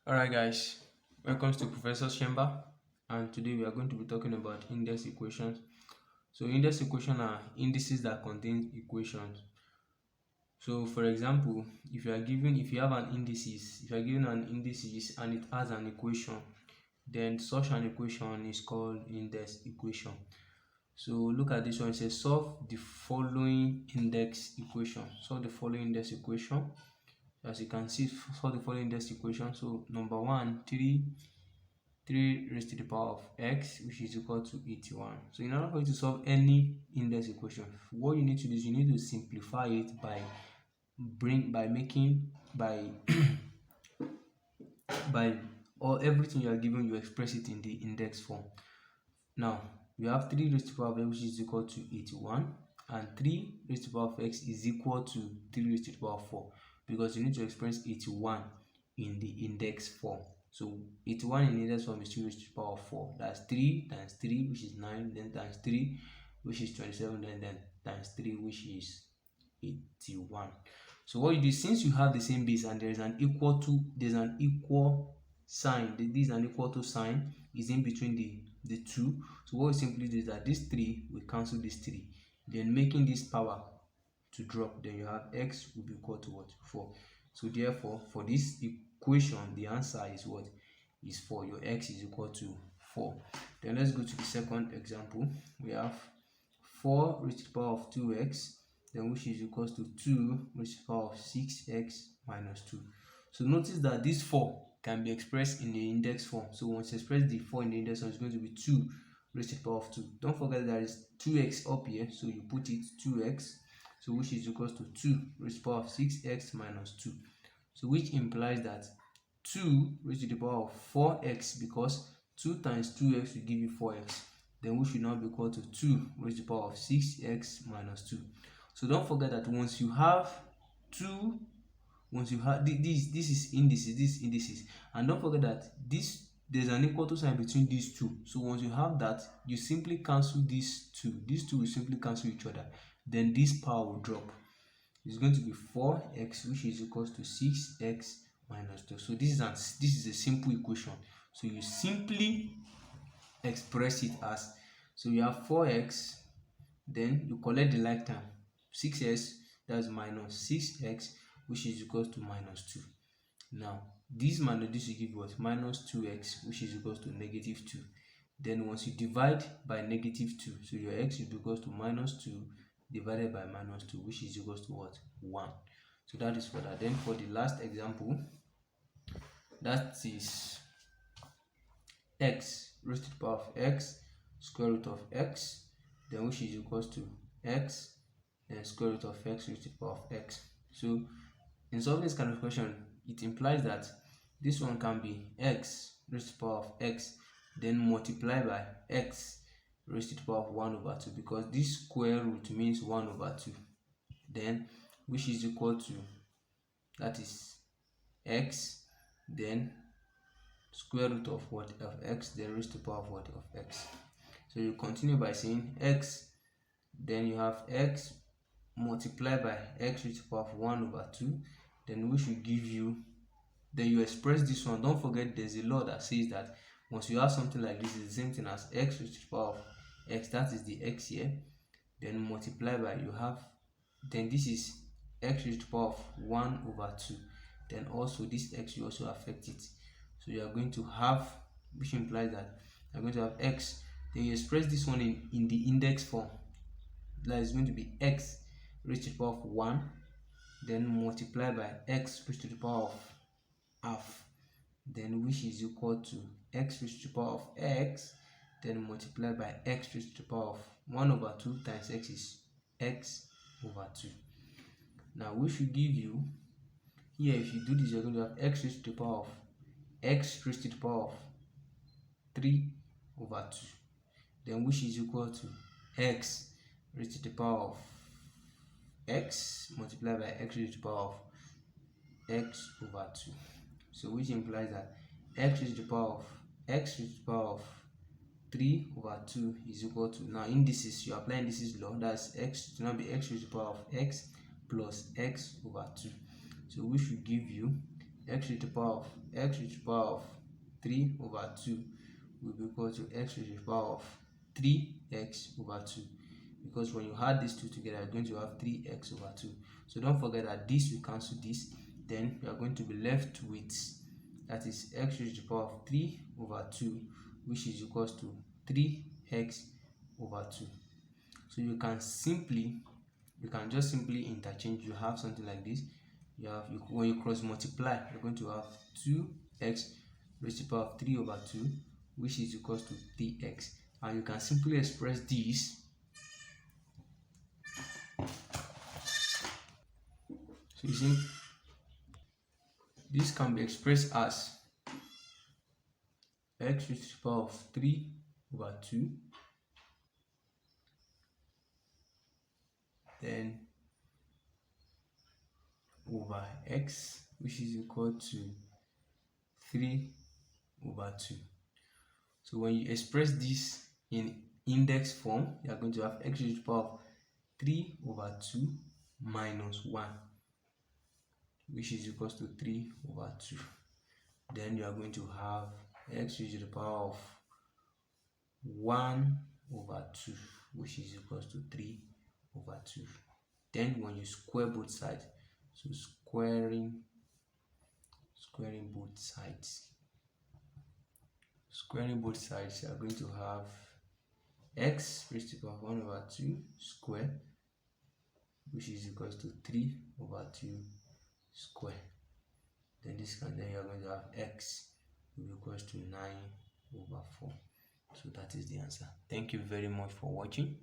Alright guys, welcome to Professor's Chamber, and today we are going to be talking about index equations. So index equations are indices that contain equations. So for example, if you have an indices, if you are given an indices and it has an equation, then such an equation is called index equation. So look at this one. It says solve the following index equation. Solve the following index equation. As you can see, solve the following index equation. So number one, 3 raised to the power of x, which is equal to 81. So in order for you to solve any index equation, what you need to do is you need to simplify it by making by by or everything you are given, you express it in the index form. Now we have 3 raised to the power of x, which is equal to 81, and 3 raised to the power of x is equal to 3 raised to the power of 4, because you need to express 81 in the index form. So 81 in index form is 3 raised to the power of 4. That's 3 times 3, which is 9, then times 3, which is 27, then times 3, which is 81. So what you do, since you have the same base and there's an equal sign, this is an equal to sign is in between the two. So what we simply do is that this 3 will cancel this 3, then making this power to drop, then you have x will be equal to what? 4. So therefore, for this equation, the answer is what? Is 4. Your x is equal to 4. Then let's go to the second example. We have 4 raised to the power of 2x, then which is equals to 2 raised to the power of 6x minus 2. So notice that this 4 can be expressed in the index form. So once you express the 4 in the index form, it's going to be 2 raised to the power of 2. Don't forget there is 2x up here, so you put it 2x, so which is equals to 2 raised to the power of 6x minus 2. So which implies that 2 raised to the power of 4x, because 2 times 2x will give you 4x, then which will now be equal to 2 raised to the power of 6x minus 2. So don't forget that once you have this is indices, and don't forget that there's an equal to sign between these two. So once you have that, you simply cancel these two will simply cancel each other, then this power will drop. It's going to be 4x, which is equals to 6x minus 2. So this is a simple equation. So you simply express it as, so you have 4x, then you collect the like term, 6x, that's minus 6x, which is equals to minus 2. Now this minus this will give you what? Minus 2x, which is equals to negative 2. Then once you divide by negative 2, so your x is equals to minus 2 divided by minus 2, which is equals to what? 1. So that is for that. Then for the last example, that is x raised to the power of x square root of x, then which is equals to x, then square root of x raised to the power of x. So in solving this kind of question, it implies that this one can be x raised to the power of x, then multiply by x raised to the power of 1 over 2, because this square root means 1 over 2, then which is equal to, that is x, then square root of what? Of x, then raised to the power of what? Of x. So you continue by saying x, then you have x multiplied by x raised to the power of 1 over 2, then which will give you, then you express this one. Don't forget there's a law that says that once you have something like this, it's the same thing as x raised to the power of x, that is the x here, then multiply by, you have, then this is x raised to the power of 1 over 2, then also this x will also affect it. So you are going to have, which implies that you're going to have x, then you express this one in the index form. That is going to be x raised to the power of 1, then multiply by x raised to the power of half, then which is equal to x raised to the power of x, then multiply by x raised to the power of 1 over 2 times x is x over 2. Now which will give you, here if you do this, you're going to have x raised to the power of x raised to the power of 3 over 2, then which is equal to x raised to the power of x multiplied by x raised to the power of x over 2. So which implies that x raised to the power of x raised to the power of 3 over 2 is equal to, now indices, you apply indices law, that's x to now be x raised to the power of x plus x over 2. So which will give you x raised to the power of 3 over 2 will be equal to x raised to the power of 3x over 2, because when you add these two together, you're going to have 3x over 2. So don't forget that this will cancel this, then you are going to be left with, that is x raised to the power of 3 over 2, which is equals to 3x over 2. So you can just simply interchange. You have something like this. When you cross multiply, you're going to have 2x raised to the power of 3 over 2, which is equals to 3x, and you can simply express this. So you see, this can be expressed as x raised to the power of 3 over 2, then over x, which is equal to 3 over 2. So when you express this in index form, you are going to have x raised to the power of 3 over 2 minus 1, which is equals to 3 over 2. Then you are going to have x raised to the power of 1 over 2, which is equals to 3 over 2. Then when you square both sides, so squaring both sides, you are going to have x raised to the power of 1 over 2 square, which is equals to 3 over 2 square. Then you are going to have x will be equals to 9 over 4. So that is the answer. Thank you very much for watching.